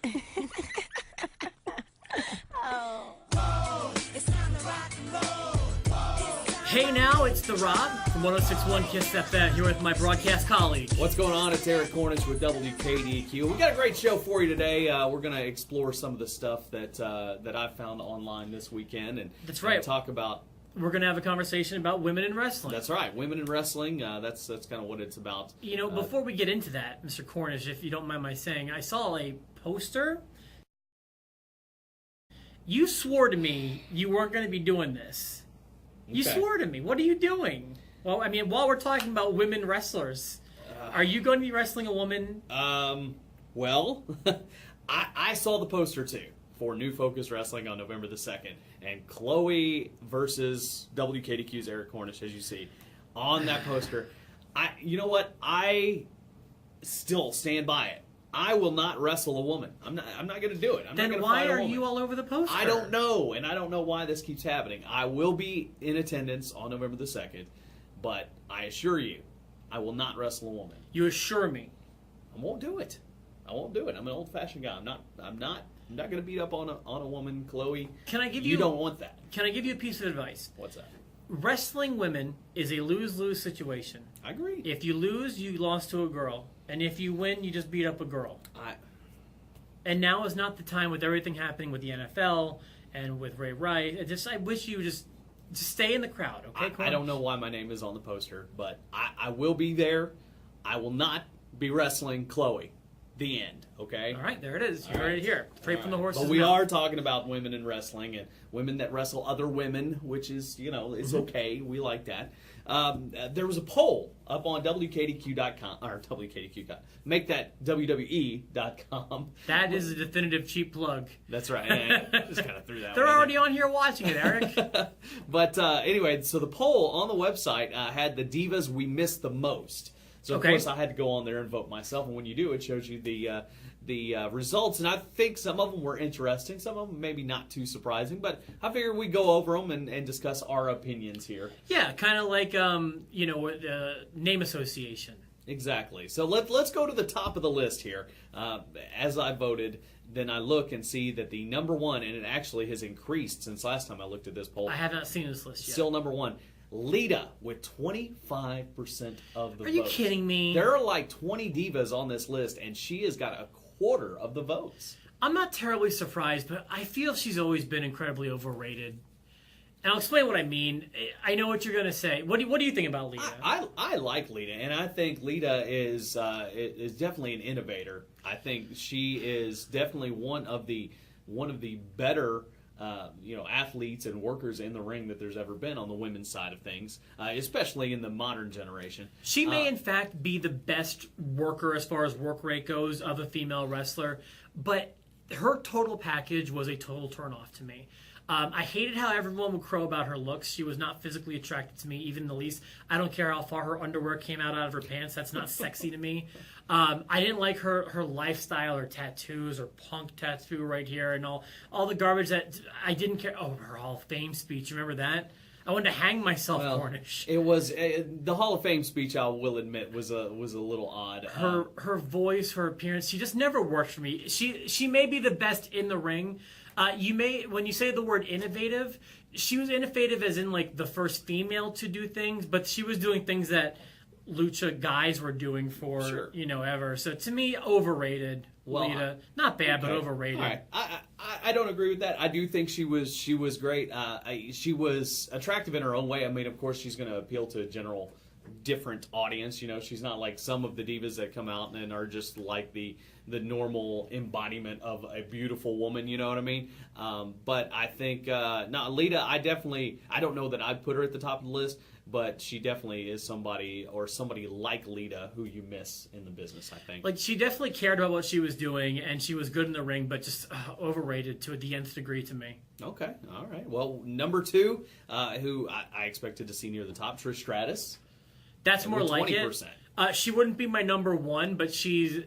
Hey now, it's The Rob from 106.1 KISS FM here with my broadcast colleague. What's going on? It's Eric Cornish with WKDQ. We got a great show for you today. We're going to explore some of the stuff that I found online this weekend. And that's right. Talk about... We're going to have a conversation about women in wrestling. That's right. Women in wrestling, that's kind of what it's about. You know, before we get into that, Mr. Cornish, if you don't mind my saying, I saw a poster. You swore to me you weren't going to be doing this. You swore to me. What are you doing? Well, I mean, while we're talking about women wrestlers, are you going to be wrestling a woman? Well, I saw the poster too for New Focus Wrestling on November the 2nd. And Chloe versus WKDQ's Eric Cornish, as you see, on that poster. You know what? I still stand by it. I will not wrestle a woman. I'm not going to do it. Then why are you all over the poster? I don't know, and I don't know why this keeps happening. I will be in attendance on November the 2nd, but I assure you, I will not wrestle a woman. You assure me? I won't do it. I won't do it. I'm an old-fashioned guy. I'm not going to beat up on a woman, Chloe. Can I give you? You don't want that. Can I give you a piece of advice? What's that? Wrestling women is a lose-lose situation. I agree. If you lose, you lost to a girl. And if you win, you just beat up a girl. And now is not the time with everything happening with the NFL and with Ray Rice. I wish you would just stay in the crowd, okay? I don't know why my name is on the poster, but I will be there. I will not be wrestling Chloe. The end, okay? All right, there it is. You heard it here. Straight from the horse's mouth. But we mouth. are talking about women in wrestling and women that wrestle other women, which is, it's okay. We like that. There was a poll up on WKDQ.com, or WKDQ.com. Make that WWE.com. That is a definitive cheap plug. That's right. I just kind of threw that They're one already on here watching it, Eric. But anyway, so the poll on the website had the divas we miss the most. So, of course, I had to go on there and vote myself. And when you do, it shows you the results. And I think some of them were interesting. Some of them maybe not too surprising. But I figured we'd go over them and discuss our opinions here. Yeah, kind of like, name association. Exactly. So let's go to the top of the list here. As I voted, then I look and see that the number one, and it actually has increased since last time I looked at this poll. I have not seen this list yet. Still number one. Lita with 25% of the votes. Are you kidding me? There are like 20 divas on this list, and she has got a quarter of the votes. I'm not terribly surprised, but I feel she's always been incredibly overrated. And I'll explain what I mean. I know what you're going to say. What do you think about Lita? I like Lita, and I think Lita is definitely an innovator. I think she is definitely one of the better athletes and workers in the ring that there's ever been on the women's side of things, especially in the modern generation. She may, in fact, be the best worker as far as work rate goes of a female wrestler, but her total package was a total turnoff to me. I hated how everyone would crow about her looks. She was not physically attracted to me, even the least. I don't care how far her underwear came out of her pants. That's not sexy to me. I didn't like her lifestyle, her tattoos, her punk tattoo right here, and all the garbage that I didn't care. Oh, her Hall of Fame speech. Remember that? I wanted to hang myself, Cornish. It was the Hall of Fame speech. I will admit was a little odd. Her voice, her appearance, she just never worked for me. She may be the best in the ring. When you say the word innovative, she was innovative as in like the first female to do things, but she was doing things that lucha guys were doing for ever. So to me, overrated. Lita, not bad, but overrated. All right. I don't agree with that. I do think she was great. She was attractive in her own way. I mean, of course, she's going to appeal to a general different audience. She's not like some of the divas that come out and are just like the normal embodiment of a beautiful woman. You know what I mean? But I think Lita. I don't know that I'd put her at the top of the list. But she definitely is somebody like Lita who you miss in the business, I think. Like, she definitely cared about what she was doing, and she was good in the ring, but just overrated to the nth degree to me. Okay, all right. Well, number two, who I expected to see near the top, Trish Stratus. That's more like 20%. She wouldn't be my number one, but she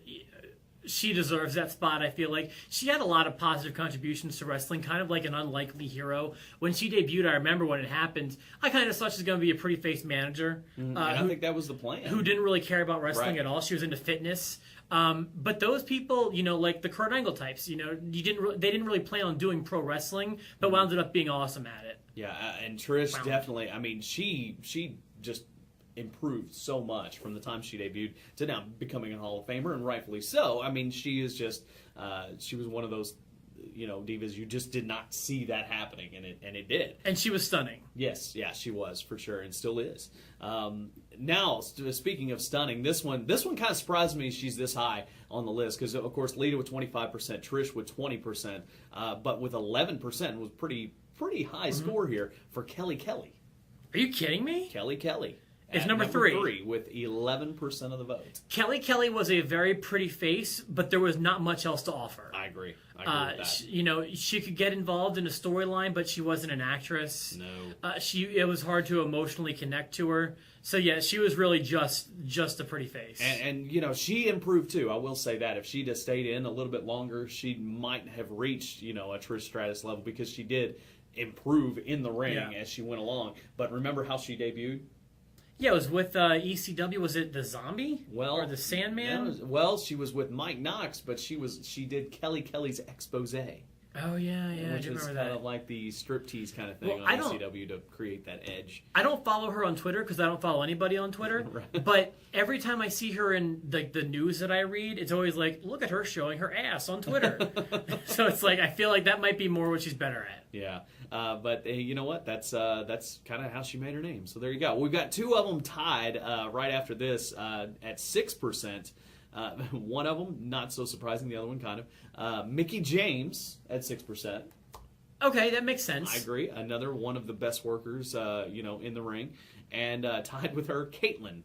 deserves that spot, I feel like. She had a lot of positive contributions to wrestling, kind of like an unlikely hero. When she debuted, I remember when it happened, I kind of thought she was going to be a pretty-faced manager. I think that was the plan. Who didn't really care about wrestling at all. She was into fitness. But those people, like the Kurt Angle types, they didn't really plan on doing pro wrestling, but wound up being awesome at it. Yeah, and Trish definitely. I mean, she just improved so much from the time she debuted to now becoming a Hall of Famer, and rightfully so. I mean, she is just she was one of those divas you just did not see that happening, and it did. And she was stunning. Yes, yeah, she was for sure, and still is. Now, speaking of stunning, this one kind of surprised me. She's this high on the list because, of course, Lita with 25%, Trish with 20%, but with 11% was pretty high score here for Kelly. Are you kidding me? Kelly. It's number three with 11% of the vote. Kelly was a very pretty face, but there was not much else to offer. I agree with that. She could get involved in a storyline, but she wasn't an actress. No. It was hard to emotionally connect to her. So yeah, she was really just a pretty face. And she improved too. I will say that if she'd have stayed in a little bit longer, she might have reached a Trish Stratus level because she did improve in the ring as she went along. But remember how she debuted? Yeah, it was with ECW. Was it the Zombie? Or the Sandman? She was with Mike Knox, but she did Kelly's expose. Oh yeah, which I was remember kind that. of like the striptease kind of thing on ECW to create that edge. I don't follow her on Twitter because I don't follow anybody on Twitter. Right. But every time I see her in the news that I read, it's always like, look at her showing her ass on Twitter. So it's like I feel like that might be more what she's better at. Yeah. But you know what? That's kind of how she made her name. So there you go. We've got two of them tied right after this at 6%. One of them, not so surprising. The other one, kind of. Mickie James at 6%. Okay, that makes sense. I agree. Another one of the best workers, in the ring, and tied with her, Caitlyn.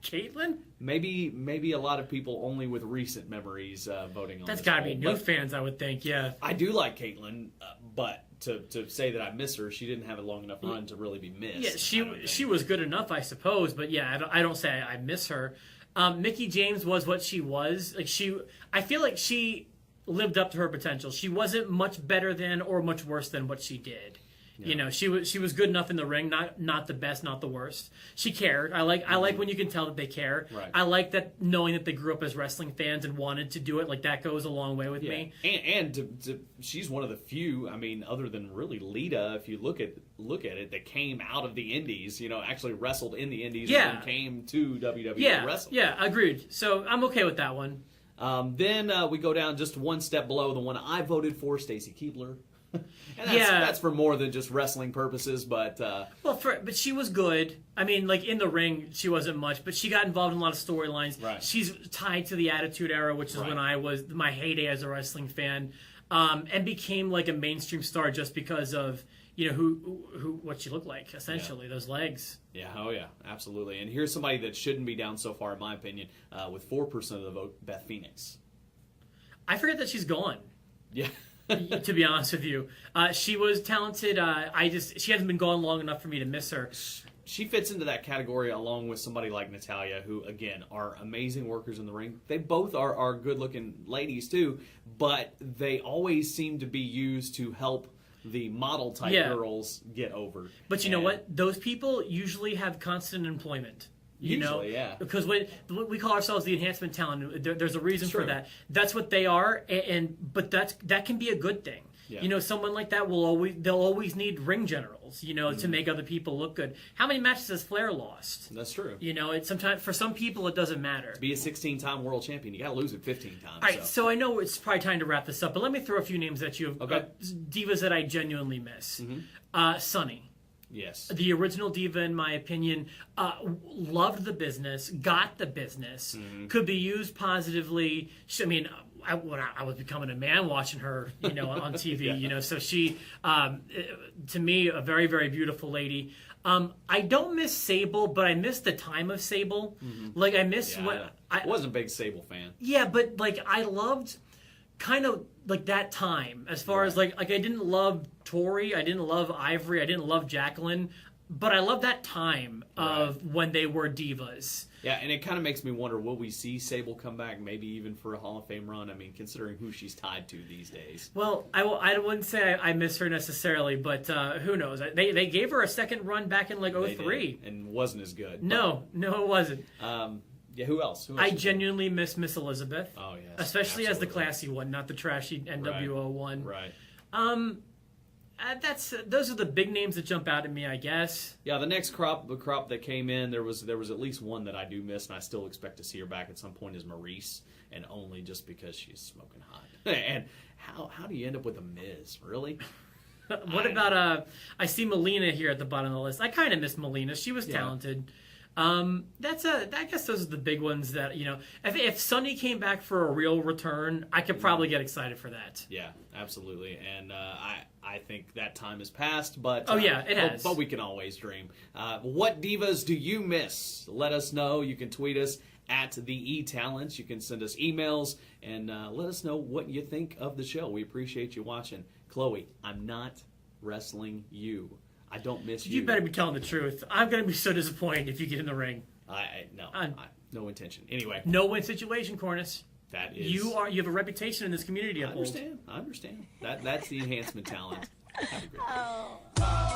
Caitlyn? Maybe a lot of people only with recent memories voting on. That's got to be new fans, I would think. Yeah. I do like Caitlyn, but to say that I miss her, she didn't have a long enough run to really be missed. Yeah, she was good enough, I suppose. But yeah, I don't say I miss her. Mickie James was what she was. I feel like she lived up to her potential. She wasn't much better than or much worse than what she did. Yeah. She was good enough in the ring, not the best, not the worst. She cared. I like when you can tell that they care. Right. I like that knowing that they grew up as wrestling fans and wanted to do it. Like that goes a long way with me. And she's one of the few. I mean, other than really Lita, if you look at it, that came out of the Indies. Actually wrestled in the Indies and then came to WWE to wrestle. Yeah, agreed. So I'm okay with that one. Then we go down just one step below the one I voted for, Stacy Keibler. And that's for more than just wrestling purposes, but but she was good. I mean, like in the ring, she wasn't much, but she got involved in a lot of storylines. Right. She's tied to the Attitude Era, which is when I was my heyday as a wrestling fan, and became like a mainstream star just because of what she looked like, essentially those legs. Yeah, oh yeah, absolutely. And here's somebody that shouldn't be down so far, in my opinion, with 4% of the vote, Beth Phoenix. I forget that she's gone. Yeah. To be honest with you, she was talented. She hasn't been gone long enough for me to miss her. She fits into that category along with somebody like Natalya, who again are amazing workers in the ring. They both are good-looking ladies too, but they always seem to be used to help the model type girls get over. But you know what? Those people usually have constant employment. Yeah. Because we call ourselves the enhancement talent, there's a reason for that. That's what they are, but that can be a good thing. Yeah. Someone like that they'll always need ring generals, to make other people look good. How many matches has Flair lost? That's true. It's sometimes for some people it doesn't matter. To be a 16-time world champion, you got to lose it 15 times. All right, so I know it's probably time to wrap this up, but let me throw a few names at you. Okay. Divas that I genuinely miss. Sunny. Yes. The original diva, in my opinion, loved the business, got the business, could be used positively. When I was becoming a man watching her, on TV, so she, to me, a very, very beautiful lady. I don't miss Sable, but I miss the time of Sable. Like, I miss I wasn't a big Sable fan. Yeah, but, I loved kind of like that time as far as like I didn't love Tori, I didn't love Ivory, I didn't love Jacqueline, but I love that time of when they were divas. Yeah, and it kind of makes me wonder, will we see Sable come back, maybe even for a Hall of Fame run? I mean, considering who she's tied to these days. Well, I wouldn't say I miss her necessarily, but who knows? They gave her a second run back in like 2003. And wasn't as good. No, it wasn't. Yeah, who else? Who else I is there? genuinely miss Elizabeth. Oh, yes. Especially as the absolutely. classy one, not the trashy NWO one. Right. Those are the big names that jump out at me, I guess. Yeah, the next crop that came in, there was at least one that I do miss, and I still expect to see her back at some point, is Maurice, and only just because she's smoking hot. And how do you end up with a Miz? Really? What about I see Melina here at the bottom of the list. I kind of miss Melina. She was talented. I guess those are the big ones that, if Sunny came back for a real return, I could probably get excited for that. Yeah, absolutely. And I think that time has passed, but it has. But we can always dream. What divas do you miss? Let us know. You can tweet us at the eTalents. You can send us emails and let us know what you think of the show. We appreciate you watching. Chloe, I'm not wrestling you. I don't miss you. You better be telling the truth. I'm going to be so disappointed if you get in the ring. No intention. Anyway, no-win situation, Cornus. that is You have a reputation in this community to I uphold. understand. That's the enhancement talent. Have a great day.